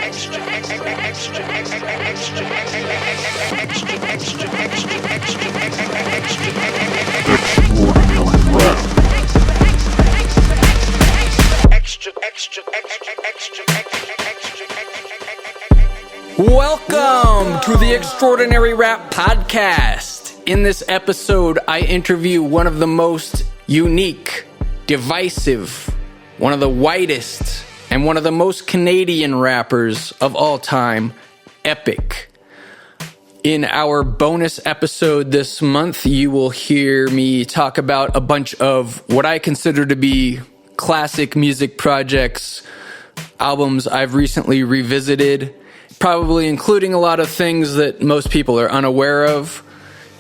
Welcome to the Extraordinary Rap Podcast. In this episode, I interview one of the most unique, divisive, one of the whitest, and one of the most Canadian rappers of all time, Epic. In our bonus episode this month, you will hear me talk about a bunch of what I consider to be classic music projects, albums I've recently revisited, probably including a lot of things that most people are unaware of.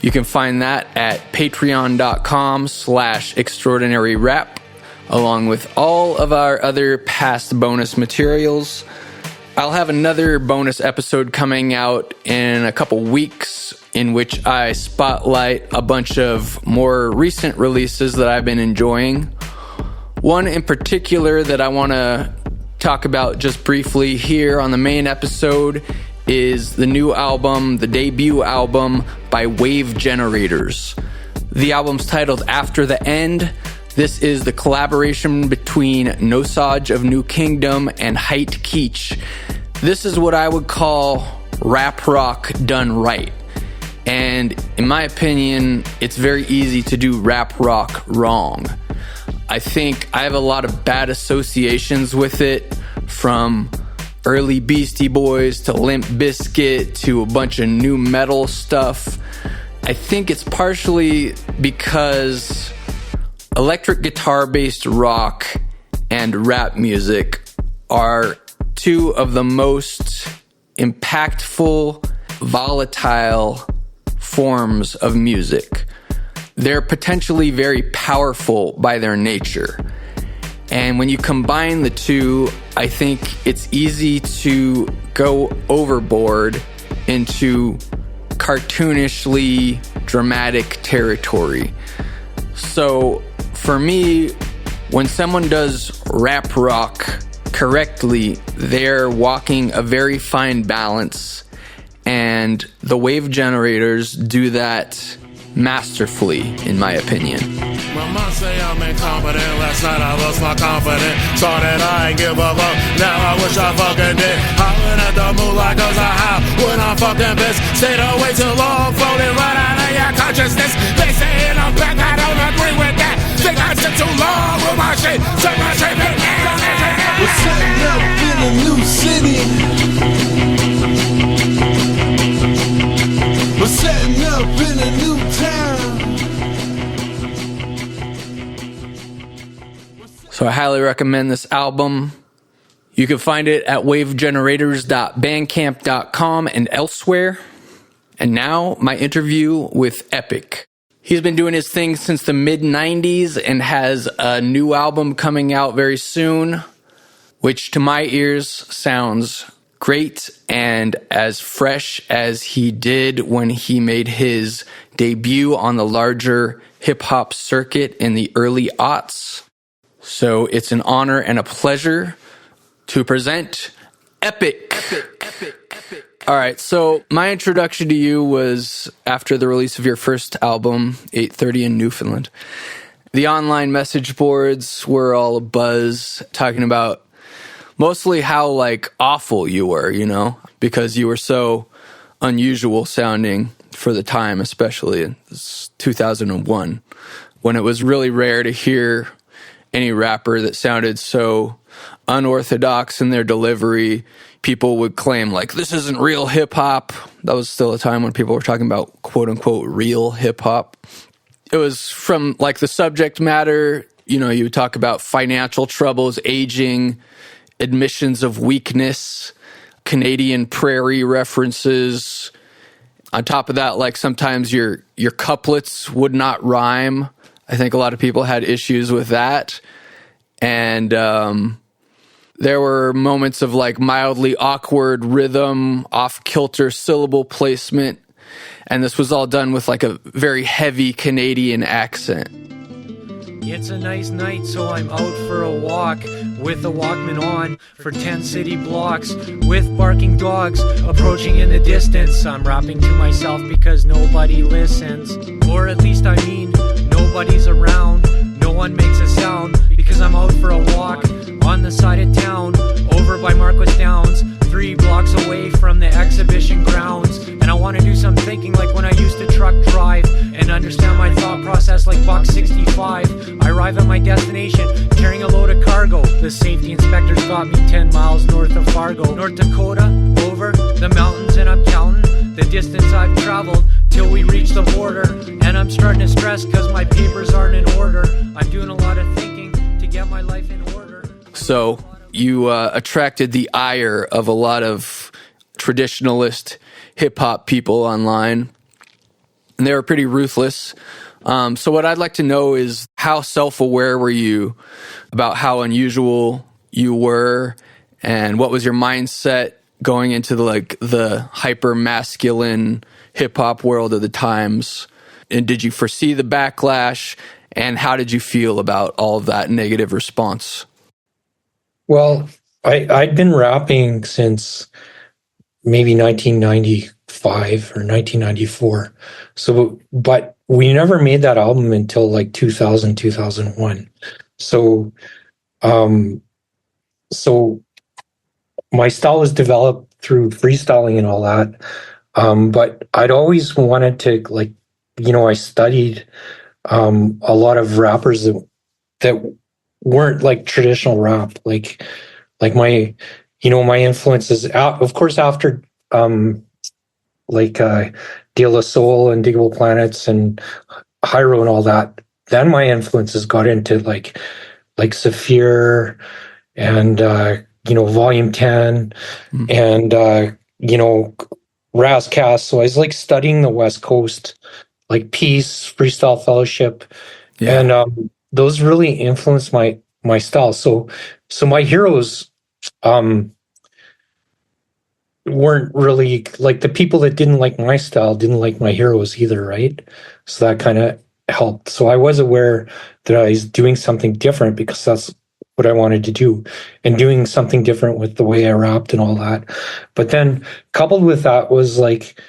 You can find that at patreon.com/extraordinaryrap, along with all of our other past bonus materials. I'll have another bonus episode coming out in a couple weeks in which I spotlight a bunch of more recent releases that I've been enjoying. One in particular that I want to talk about just briefly here on the main episode is the new album, the debut album by Wave Generators. The album's titled After the End. This is the collaboration between Nosage of New Kingdom and Height Keech. This is what I would call rap rock done right. And in my opinion, it's very easy to do rap rock wrong. I think I have a lot of bad associations with it, from early Beastie Boys to Limp Bizkit to a bunch of new metal stuff. I think it's partially because electric guitar-based rock and rap music are two of the most impactful, volatile forms of music. They're potentially very powerful by their nature. And when you combine the two, I think it's easy to go overboard into cartoonishly dramatic territory. So for me, when someone does rap rock correctly, they're walking a very fine balance. And the Wave Generators do that masterfully, in my opinion. My mom say I'm incompetent. Last night I lost my confidence. Saw that I ain't give a fuck. Now I wish I fucking did. Hollering at the moonlight cause I high when I'm fucking pissed. Stayed away too long, floating right out of your consciousness. They saying I'm back, I don't agree with that. Think I took too long with my shit. Took my trip and we're setting up in a new city. We're setting up in a new town. So I highly recommend this album. You can find it at wavegenerators.bandcamp.com and elsewhere. And now, my interview with Epic. He's been doing his thing since the mid-90s and has a new album coming out very soon, which to my ears sounds great and as fresh as he did when he made his debut on the larger hip-hop circuit in the early aughts. So it's an honor and a pleasure to present Epic. All right, so my introduction to you was after the release of your first album, 830 in Newfoundland. The online message boards were all abuzz, talking about mostly how, like, awful you were, you know, because you were so unusual sounding for the time, especially in 2001, when it was really rare to hear any rapper that sounded so unorthodox in their delivery. People would claim, like, this isn't real hip-hop. That was still a time when people were talking about, quote-unquote, real hip-hop. It was from, like, the subject matter, you know, you would talk about financial troubles, aging, admissions of weakness, Canadian prairie references. On top of that, like, sometimes your couplets would not rhyme. I think a lot of people had issues with that. And there were moments of, like, mildly awkward rhythm, off-kilter syllable placement. And this was all done with, like, a very heavy Canadian accent. It's a nice night, so I'm out for a walk with the Walkman on for 10 city blocks with barking dogs approaching in the distance. I'm rapping to myself because nobody listens, or at least I mean nobody's around. No one makes a sound because I'm out for a walk on the side of town over by Marquis Downs, 3 blocks away from the exhibition grounds. And I want to do some thinking like when I used to truck drive and understand my thought process like Box 65. I arrive at my destination carrying a load of cargo. The safety inspectors got me 10 miles north of Fargo, North Dakota, over the mountains, and I'm counting the distance I've traveled till we reach the border. And I'm starting to stress because my papers aren't in order. I'm doing a lot of thinking to get my life in order. So you attracted the ire of a lot of traditionalist hip-hop people online, and they were pretty ruthless. So what I'd like to know is, how self-aware were you about how unusual you were, and what was your mindset going into the hyper-masculine hip-hop world of the times? And did you foresee the backlash, and how did you feel about all of that negative response? Well, I'd been rapping since maybe 1995 or 1994. So, but we never made that album until like 2000, 2001. So, so my style was developed through freestyling and all that. But I'd always wanted to, like, I studied a lot of rappers that weren't like traditional rap, like my my influences out, of course, after De La Soul and Diggable Planets and Hyro and all that. Then my influences got into like Saphir and Volume 10 and Razcast. So I was like studying the West Coast, like Peace, Freestyle Fellowship, and those really influenced my style. So my heroes weren't really like, the people that didn't like my style didn't like my heroes either, right? So that kind of helped. So I was aware that I was doing something different because that's what I wanted to do, and doing something different with the way I rapped and all that. But then coupled with that was like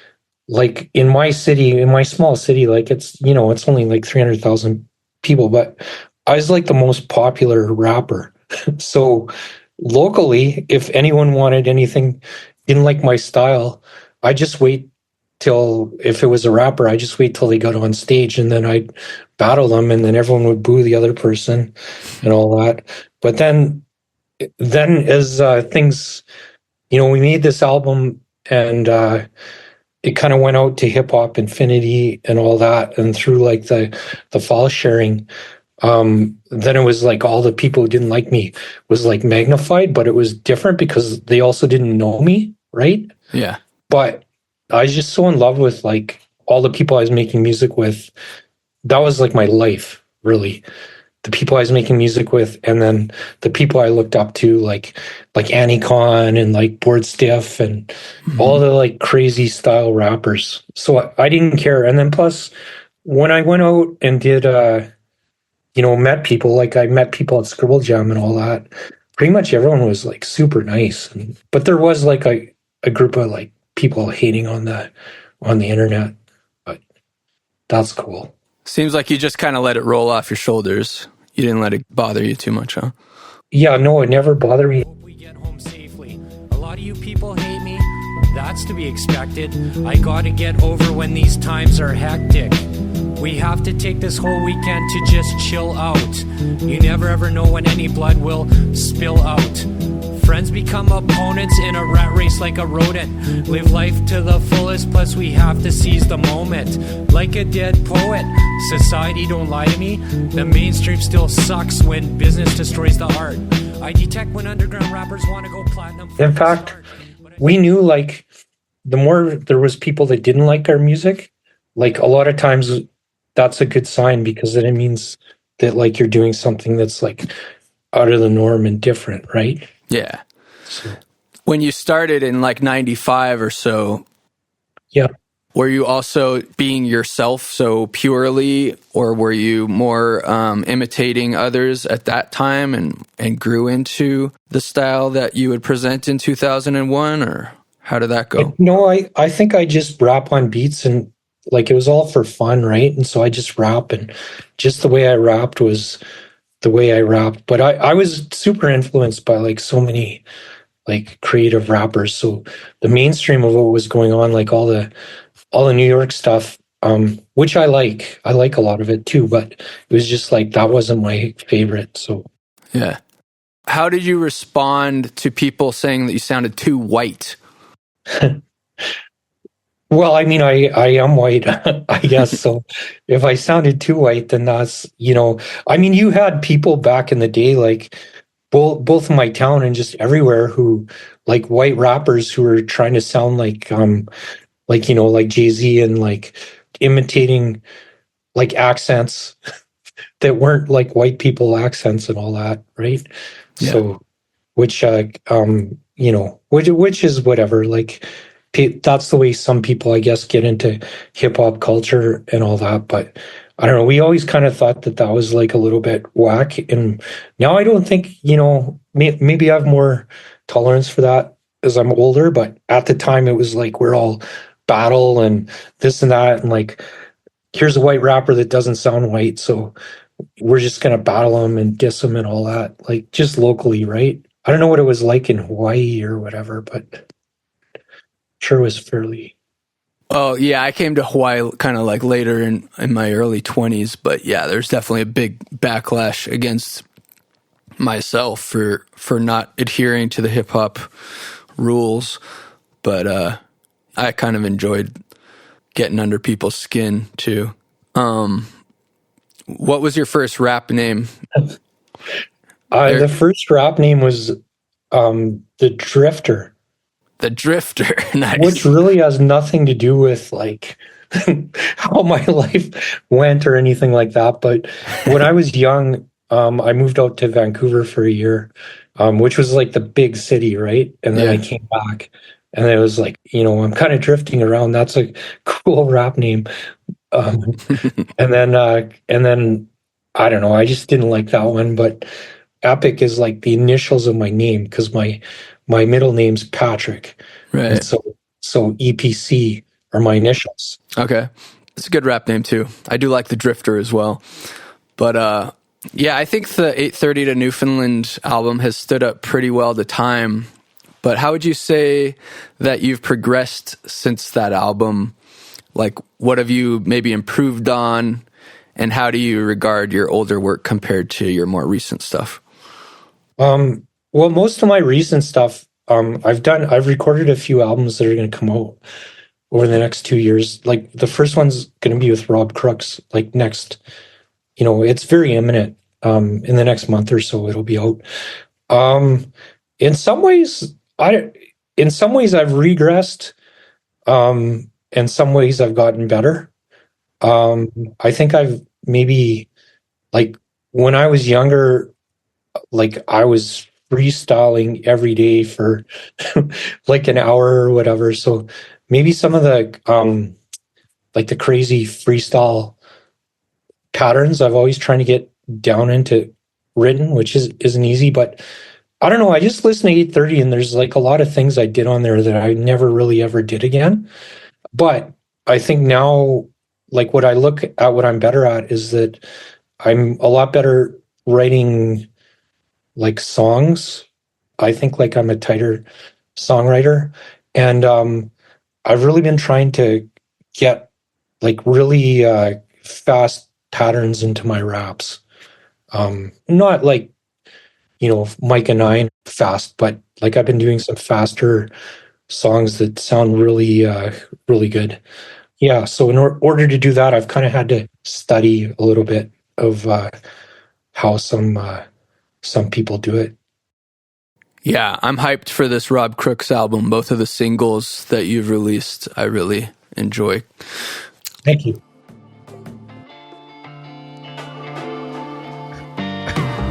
in my city, in my small city, like it's only like 300,000 people, but I was like the most popular rapper. So locally, if anyone wanted anything, didn't like my style, I just wait till, if it was a rapper, I just wait till they got on stage, and then I'd battle them, and then everyone would boo the other person and all that. But then as things, we made this album, and it kind of went out to hip hop infinity and all that, and through like the file sharing, then it was like all the people who didn't like me was like magnified, but it was different because they also didn't know me, right? Yeah. But I was just so in love with like all the people I was making music with. That was like my life, really. The people I was making music with, and then the people I looked up to, like Annie Con and like Board Stiff and all the like crazy style rappers. So I didn't care. And then plus, when I went out and did met people, like I met people at Scribble Jam and all that, pretty much everyone was like super nice. But there was like a group of like people hating on the internet, but that's cool. Seems like you just kind of let it roll off your shoulders. You didn't let it bother you too much, huh? Yeah, no, it never bothered me. Hope we get home safely. A lot of you people hate me. That's to be expected. I gotta get over when these times are hectic. We have to take this whole weekend to just chill out. You never ever know when any blood will spill out. Friends become opponents in a rat race like a rodent. Live life to the fullest, plus we have to seize the moment. Like a dead poet, society don't lie to me. The mainstream still sucks when business destroys the art. I detect when underground rappers want to go platinum. In fact, we knew like the more there was people that didn't like our music, like a lot of times that's a good sign, because then it means that like you're doing something that's like out of the norm and different, right? Yeah. When you started in like 95 or so, yeah, Were you also being yourself so purely, or were you more imitating others at that time and grew into the style that you would present in 2001, or how did that go? No, I think I just rap on beats, and like it was all for fun, right? And so I just rap, and just the way I rapped was the way I rapped. But I was super influenced by like so many like creative rappers. So the mainstream of what was going on, like all the New York stuff, which I like a lot of it too, but it was just like that wasn't my favorite. So Yeah. How did you respond to people saying that you sounded too white? well, I mean, I am white, I guess. So if I sounded too white, then that's, I mean, you had people back in the day, like both in my town and just everywhere, who like white rappers who were trying to sound like like Jay-Z, and like imitating like accents that weren't like white people accents and all that, right? Yeah. So, which which is whatever. Like, that's the way some people, I guess, get into hip hop culture and all that. But I don't know. We always kind of thought that was like a little bit whack, and now I don't think, maybe I have more tolerance for that as I'm older. But at the time, it was like we're all battle and this and that, and like, here's a white rapper that doesn't sound white, so we're just gonna battle him and diss him and all that, like just locally, right? I don't know what it was like in Hawaii or whatever, but sure was fairly. Oh, yeah, I came to Hawaii kind of like later in my early 20s, but yeah, there's definitely a big backlash against myself for not adhering to the hip hop rules. But I kind of enjoyed getting under people's skin too. What was your first rap name? The first rap name was The Drifter. The Drifter. Nice. Which really has nothing to do with like how my life went or anything like that. But when I was young, I moved out to Vancouver for a year, which was like the big city, right? And then I came back, and it was like, I'm kind of drifting around. That's a cool rap name. And then I don't know. I just didn't like that one. But Epic is like the initials of my name, because my middle name's Patrick, right? And so EPC are my initials. Okay, it's a good rap name too. I do like the Drifter as well. But yeah, I think the 8:30 to Newfoundland album has stood up pretty well to time. But how would you say that you've progressed since that album? Like, what have you maybe improved on, and how do you regard your older work compared to your more recent stuff? Well, most of my recent stuff, I've recorded a few albums that are going to come out over the next 2 years. Like, the first one's going to be with Robcrooks, like next, it's very imminent. In the next month or so, it'll be out. In some ways, I've regressed. In some ways I've gotten better. I think I've maybe, like, when I was younger, like, I was freestyling every day for like an hour or whatever. So maybe some of the like the crazy freestyle patterns I've always trying to get down into written, which isn't easy. But I don't know, I just listen to 8:30, and there's like a lot of things I did on there that I never really ever did again. But I think now, like, what I look at, what I'm better at is that I'm a lot better writing like songs. I think like I'm a tighter songwriter, and I've really been trying to get like really fast patterns into my raps. Not like, Mike and I fast, but like I've been doing some faster songs that sound really, really good. Yeah. So in order to do that, I've kind of had to study a little bit of how some people do it. Yeah, I'm hyped for this robcrooks album. Both of the singles that you've released, I really enjoy. Thank you.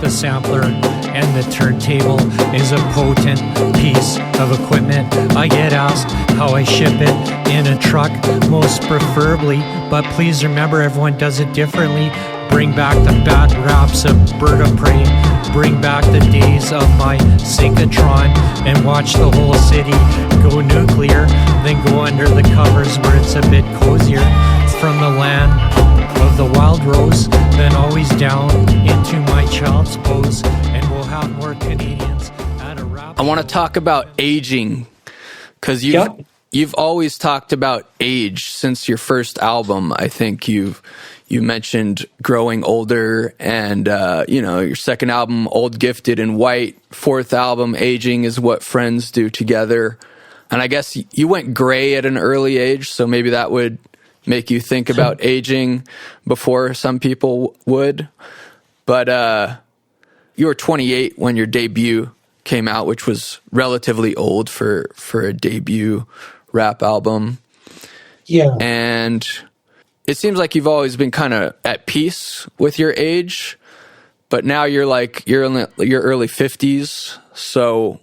The sampler and the turntable is a potent piece of equipment. I get asked how I ship it in a truck, most preferably, but please remember everyone does it differently. Bring back the bad raps of bird of prey. Bring back the days of my synchrotron and watch the whole city go nuclear, then go under the covers where it's a bit cozier. From the land of the wild rose, then always down into my child's pose, and we'll have more Canadians at a rap. I want to talk about aging, because you've always talked about age since your first album. I think you mentioned growing older, and your second album, Old Gifted and White. Fourth album, Aging is What Friends Do Together. And I guess you went gray at an early age, so maybe that would make you think about aging before some people would. But you were 28 when your debut came out, which was relatively old for a debut rap album. Yeah. And it seems like you've always been kind of at peace with your age, but now you're in your early 50s. So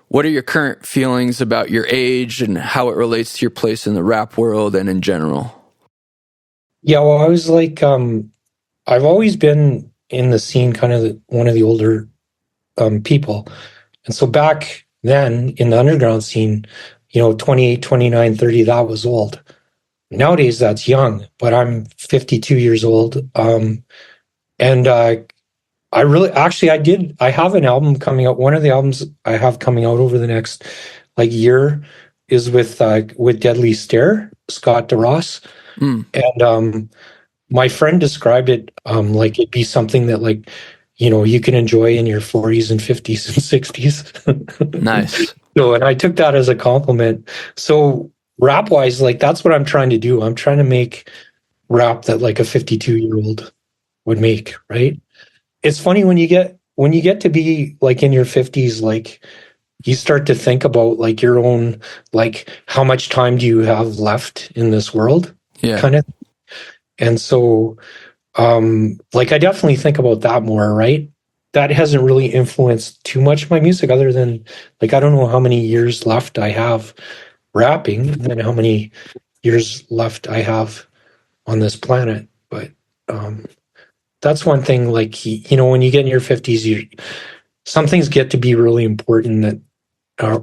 what are your current feelings about your age and how it relates to your place in the rap world and in general? Yeah, well, I was like, I've always been in the scene, kind of one of the older people. And so back then in the underground scene, 28, 29, 30, that was old. Nowadays, that's young, but I'm 52 years old. And I have an album coming out. One of the albums I have coming out over the next year is with Deadly Stare, Scott DeRoss. And my friend described it like it'd be something that you can enjoy in your 40s and 50s and 60s. Nice. So, and I took that as a compliment. So rap wise, that's what I'm trying to do. I'm trying to make rap that a 52-year-old would make, right? It's funny when you get to be in your 50s, you start to think about your own, how much time do you have left in this world? Yeah. Kind of. And so, I definitely think about that more, right? That hasn't really influenced too much my music other than, I don't know how many years left I have rapping and how many years left I have on this planet. But that's one thing, when you get in your 50s, some things get to be really important that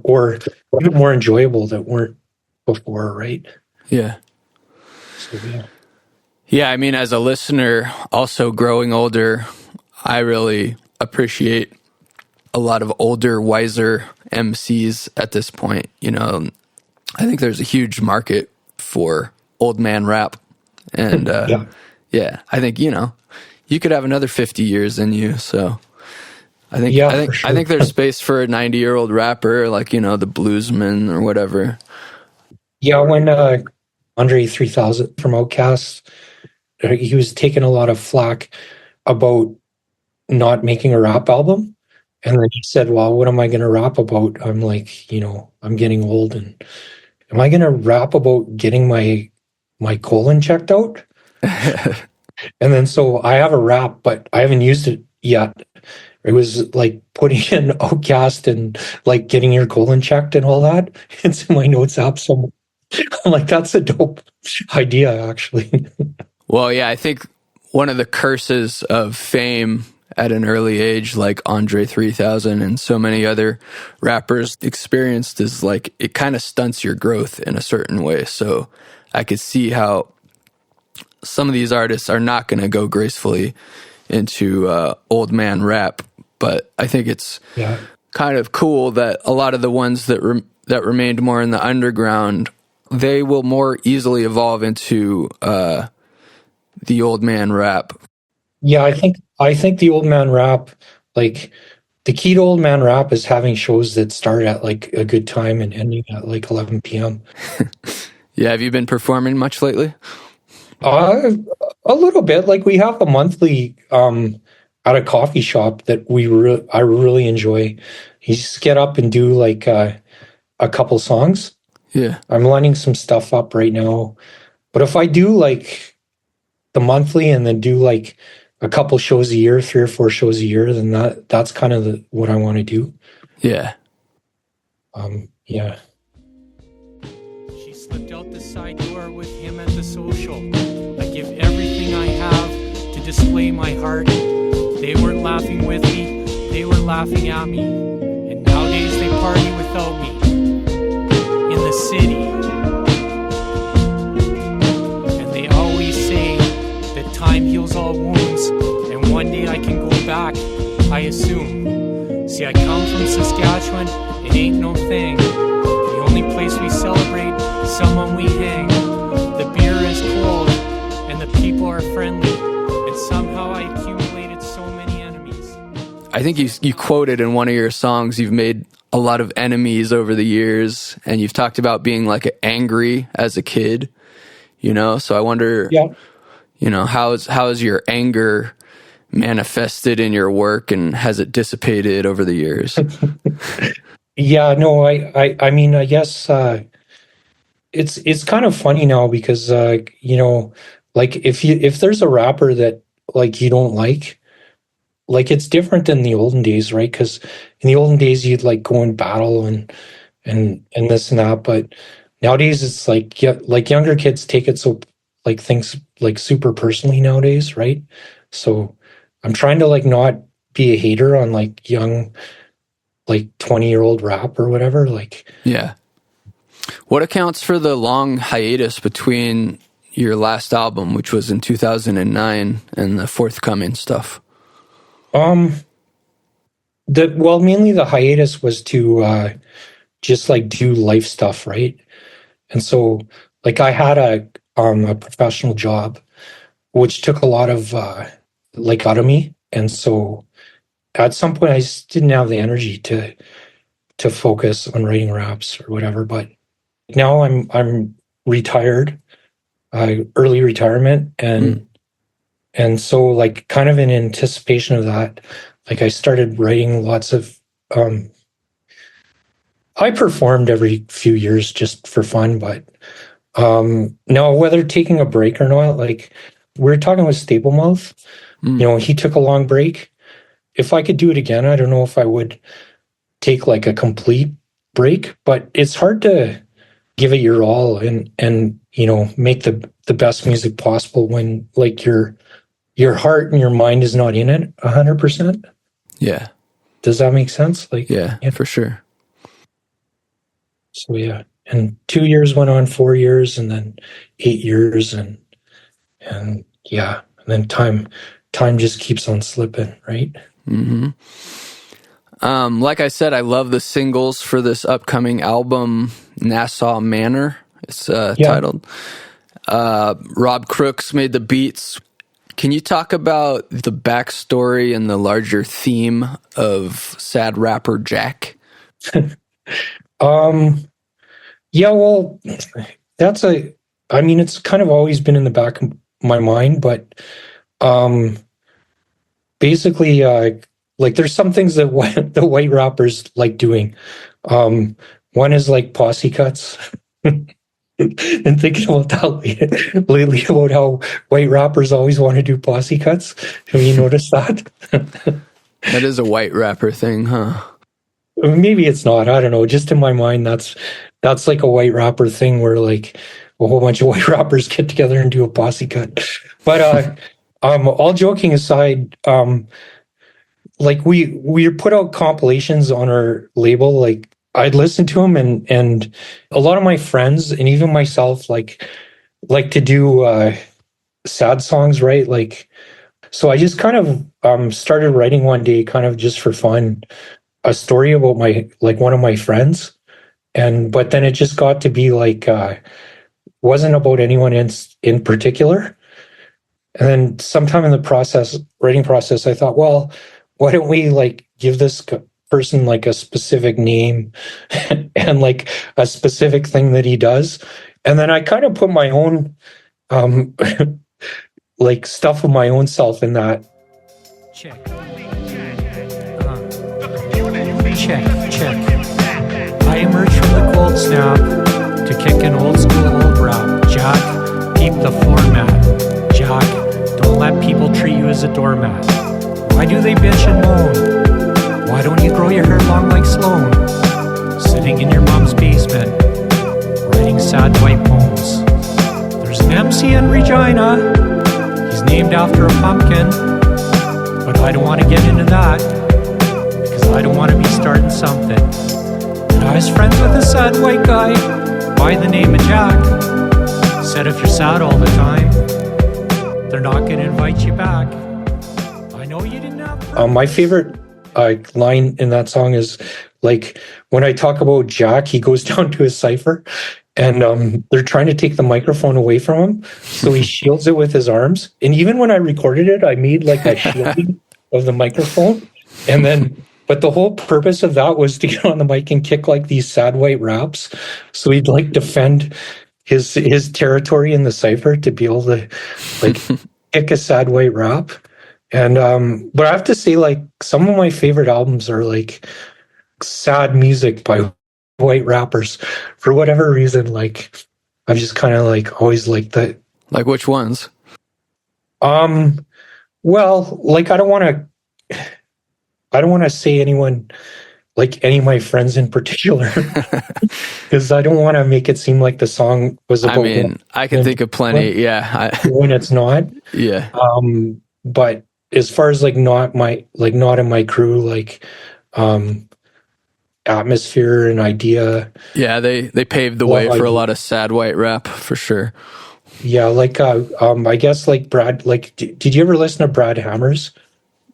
or even more enjoyable that weren't before, right? Yeah. So, yeah. Yeah, I mean, as a listener, also growing older, I really appreciate a lot of older, wiser MCs at this point. I think there's a huge market for old man rap. And I think, you could have another 50 years in you. So I think sure. I think there's space for a 90-year-old rapper, the bluesman or whatever. Yeah, when Andre 3000 from Outkast, he was taking a lot of flack about not making a rap album. And then he said, well, what am I going to rap about? I'm I'm getting old, and am I going to rap about getting my colon checked out? And then so I have a rap, but I haven't used it yet. It was putting in Outkast and getting your colon checked and all that. It's in my notes app somewhere. I'm that's a dope idea, actually. Well, yeah, I think one of the curses of fame at an early age, like Andre 3000 and so many other rappers experienced, is it kind of stunts your growth in a certain way. So I could see how some of these artists are not going to go gracefully into old man rap. But I think it's kind of cool that a lot of the ones that remained more in the underground, they will more easily evolve into the old man rap. Yeah, I think the old man rap, the key to old man rap is having shows that start at a good time and ending at 11 p.m. Yeah, have you been performing much lately? A little bit. We have a monthly at a coffee shop that I really enjoy. You just get up and do a couple songs. Yeah, I'm lining some stuff up right now. But if I do the monthly and then do a a couple shows a year, 3 or 4 shows a year, then that's kind of what I want to do. Yeah. Yeah. She slipped out the side door with him at the social. I give everything I have to display my heart. They weren't laughing with me, they were laughing at me. And nowadays they party without me in the city. And they always say that time heals all wounds, and one day I can go back, I assume. See, I come from Saskatchewan, it ain't no thing. The only place we celebrate is someone we hang. The beer is cold, and the people are friendly, and somehow I accumulated so many enemies. I think you quoted in one of your songs, you've made a lot of enemies over the years, and you've talked about being like angry as a kid, you know? So I wonder, you know, how is your anger manifested in your work, and has it dissipated over the years? Yeah, no, I mean, I guess it's kind of funny now because you know, like if there's a rapper that like you don't like it's different than the olden days, right? Because in the olden days you'd like go and battle and this and that, but nowadays it's like, yeah, like younger kids take it so like things like super personally nowadays, right? So I'm trying to like not be a hater on like young, like 20-year-old rap or whatever. Like, yeah. What accounts for the long hiatus between your last album, which was in 2009, and the forthcoming stuff? Mainly the hiatus was to just like do life stuff, right? And so like I had a professional job, which took a lot of like out of me. And so at some point I just didn't have the energy to focus on writing raps or whatever. But now I'm retired, early retirement, and so like kind of in anticipation of that, like I started writing lots of I performed every few years just for fun, but now whether taking a break or not, like we were talking with Staplemouth, you know, he took a long break. If I could do it again, I don't know if I would take like a complete break, but it's hard to give it your all and you know, make the best music possible when like your heart and your mind is not in it 100%. Yeah. Does that make sense? Like, yeah, for sure. So yeah, and 2 years went on, 4 years, and then 8 years, and yeah, and then time just keeps on slipping, right? Mm-hmm. Like I said, I love the singles for this upcoming album, Nassau Manor. It's titled. Robcrooks made the beats. Can you talk about the backstory and the larger theme of sad rapper Jack? Yeah, well, I mean, it's kind of always been in the back of my mind, but basically, like there's some things that the white rappers like doing. One is like posse cuts. And thinking about that lately about how white rappers always want to do posse cuts. Have you noticed that? That is a white rapper thing, huh? Maybe it's not. I don't know. Just in my mind, that's like a white rapper thing where like a whole bunch of white rappers get together and do a posse cut. But all joking aside, like we put out compilations on our label. Like I'd listen to them, and a lot of my friends and even myself like to do sad songs, right? Like, so I just kind of started writing one day, kind of just for fun, a story about one of my friends, but then it just got to be like wasn't about anyone in particular. And then sometime in the writing process, I thought, well, why don't we like give this person like a specific name and like a specific thing that he does, and then I kind of put my own like stuff of my own self in that. Check. Check. I emerged from the cold snap to kick an old school old rap. Jack, keep the format. Jack, don't let people treat you as a doormat? Why do they bitch and moan? Why don't you grow your hair long like Sloan? Sitting in your mom's basement, writing sad white poems. There's an MC in Regina. He's named after a pumpkin. But I don't want to get into that, because I don't want to be starting something. And I was friends with a sad white guy by the name of Jack. Said if you're sad all the time, they're not going to invite you back. I know you didn't have... My favorite line in that song is, like, when I talk about Jack, he goes down to his cipher, and they're trying to take the microphone away from him, so he shields it with his arms. And even when I recorded it, I made like a shielding of the microphone. And then, but the whole purpose of that was to get on the mic and kick like these sad white raps. So he'd like defend his territory in the cipher to be able to like kick a sad white rap. And but I have to say, like, some of my favorite albums are like sad music by white rappers for whatever reason. Like, I've just kind of like always liked that. Like which ones? Well, like, I don't want to say anyone, like any of my friends in particular, because I don't want to make it seem like the song was about... I mean, I can think of plenty. Yeah. When it's not. Yeah. But as far as like not in my crew, like Atmosphere and Idea. Yeah, they paved the way for a lot of sad white rap, for sure. Yeah, like I guess like Brad, like did you ever listen to Brad Hammers?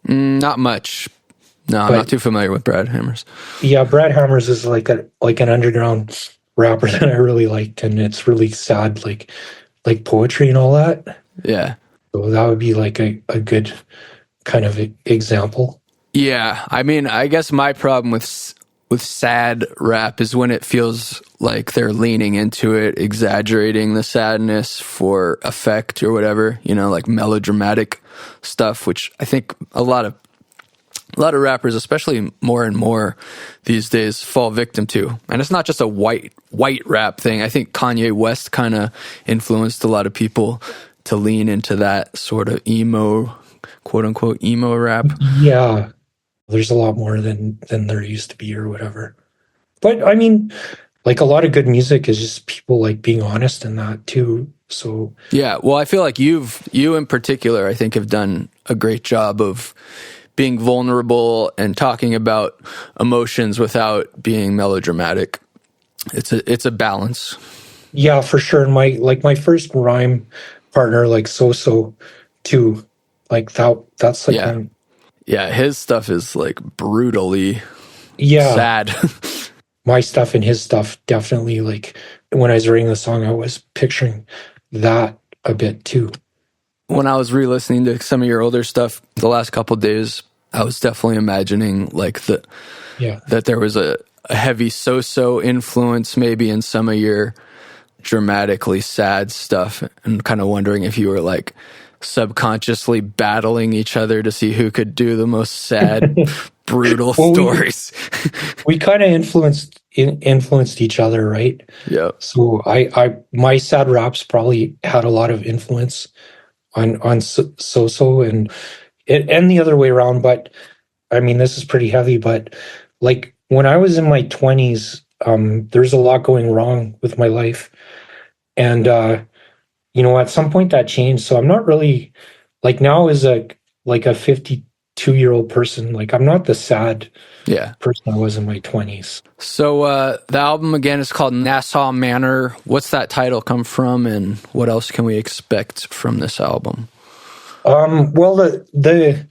Not much. No, I'm not too familiar with Brad Hammers. Yeah, Brad Hammers is like an underground rapper that I really liked, and it's really sad, like poetry and all that. Yeah. So that would be like a good kind of example. Yeah, I mean, I guess my problem with sad rap is when it feels like they're leaning into it, exaggerating the sadness for effect or whatever, you know, like melodramatic stuff, which I think a lot of rappers, especially more and more these days, fall victim to. And it's not just a white rap thing. I think Kanye West kind of influenced a lot of people to lean into that sort of emo, quote unquote, emo rap. Yeah. There's a lot more than there used to be or whatever. But I mean, like, a lot of good music is just people like being honest in that too. So yeah, well, I feel like you in particular, I think, have done a great job of being vulnerable and talking about emotions without being melodramatic. It's a balance. Yeah, for sure. And my first rhyme partner, like So too, like that's like yeah, his stuff is like brutally sad. My stuff and his stuff, definitely, like, when I was writing the song, I was picturing that a bit too. When I was re-listening to some of your older stuff the last couple of days, I was definitely imagining like that there was a heavy so influence maybe in some of your dramatically sad stuff, and kind of wondering if you were like subconsciously battling each other to see who could do the most sad, brutal stories. We kind of influenced each other, right? Yeah. So my sad raps probably had a lot of influence on So and the other way around. But I mean, this is pretty heavy. But like, when I was in my 20s, there's a lot going wrong with my life, and you know, at some point that changed. So I'm not really, like, now as a 52-year-old person, like, I'm not the sad person I was in my 20s. So the album again is called Nassau Manor. What's that title come from, and what else can we expect from this album? Well, the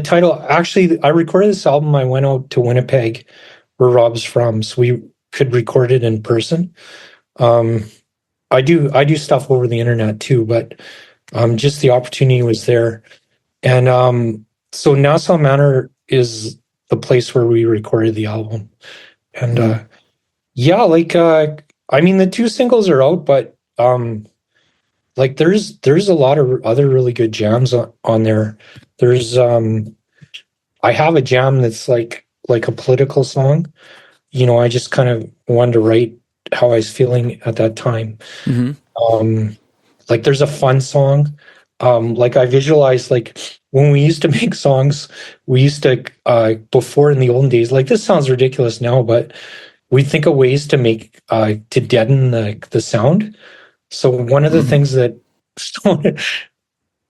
title, actually, I recorded this album. I went out to Winnipeg, where Rob's from, so we could record it in person. I do stuff over the internet too, but just the opportunity was there. And so Nassau Manor is the place where we recorded the album. And I mean, the 2 singles are out, but like, there's a lot of other really good jams on there. There's I have a jam that's like a political song. You know, I just kind of wanted to write how I was feeling at that time. Mm-hmm. Like, there's a fun song Like I visualize, like when we used to make songs, we used to before in the olden days, like this sounds ridiculous now, but we think of ways to make to deaden the sound. So one of the things that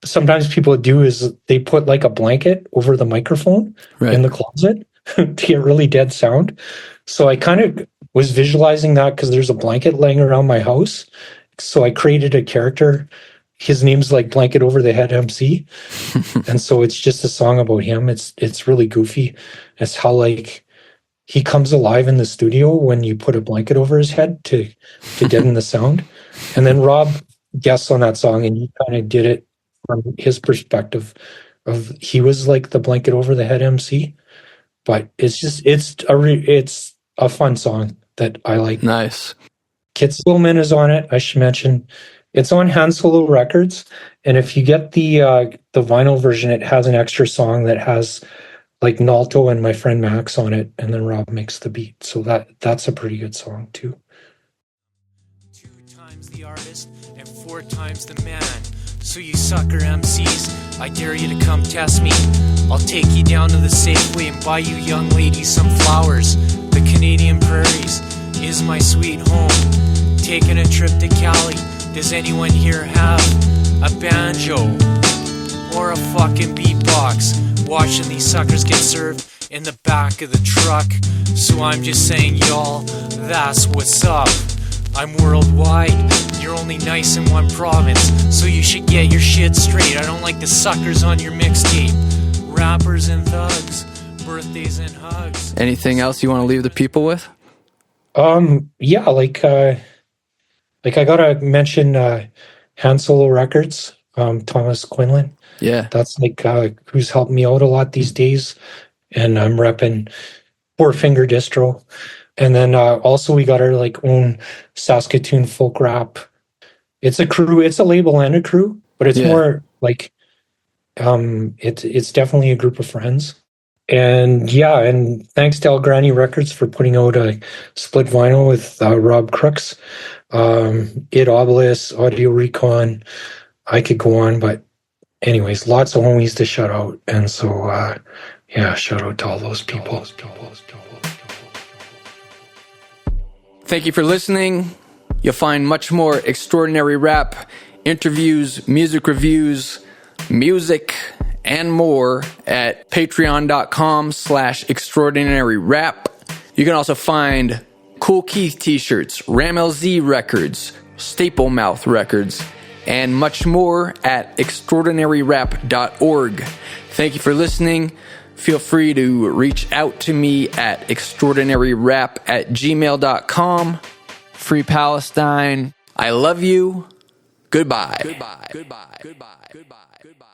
sometimes people do is they put like a blanket over the microphone in the closet to get really dead sound. So I kind of was visualizing that because there's a blanket laying around my house. So I created a character. His name's like Blanket Over the Head MC. And so it's just a song about him. It's really goofy. It's how like he comes alive in the studio when you put a blanket over his head to deaden the sound. And then Rob guests on that song, and he kind of did it from his perspective of he was like the Blanket Over the Head MC. But it's a fun song that I like. Nice. Kit Stillman is on it. I should mention it's on Han Solo Records, and if you get the vinyl version, it has an extra song that has like Nalto and my friend Max on it, and then Rob makes the beat. So that's a pretty good song too. 2 times the artist and 4 times the man. So you sucker MCs, I dare you to come test me. I'll take you down to the Safeway and buy you young ladies some flowers. The Canadian prairies is my sweet home. Taking a trip to Cali. Does anyone here have a banjo or a fucking beatbox? Watching these suckers get served in the back of the truck. So I'm just saying, y'all, that's what's up. I'm worldwide, you're only nice in one province, so you should get your shit straight. I don't like the suckers on your mixtape. Rappers and thugs, birthdays and hugs. Anything else you want to leave the people with? Yeah, like I gotta mention Han Solo Records, Thomas Quinlan. Yeah. That's like who's helped me out a lot these days. And I'm repping Four Finger Distro. And then also we got our like own Saskatoon folk rap. It's a crew, it's a label and a crew, but it's more like it's definitely a group of friends. And yeah, and thanks to El Granny Records for putting out a split vinyl with Rob Crooks. Id Obelisk, Audio Recon. I could go on, but anyways, lots of homies to shout out. And so yeah, shout out to all those people. Thank you for listening. You'll find much more extraordinary rap, interviews, music reviews, music, and more at patreon.com/extraordinaryrap. You can also find Cool Keith t-shirts, Ram LZ records, Staple Mouth records, and much more at extraordinaryrap.org. Thank you for listening. Feel free to reach out to me at extraordinaryrap@gmail.com. Free Palestine. I love you. Goodbye. Goodbye. Goodbye. Goodbye. Goodbye. Goodbye.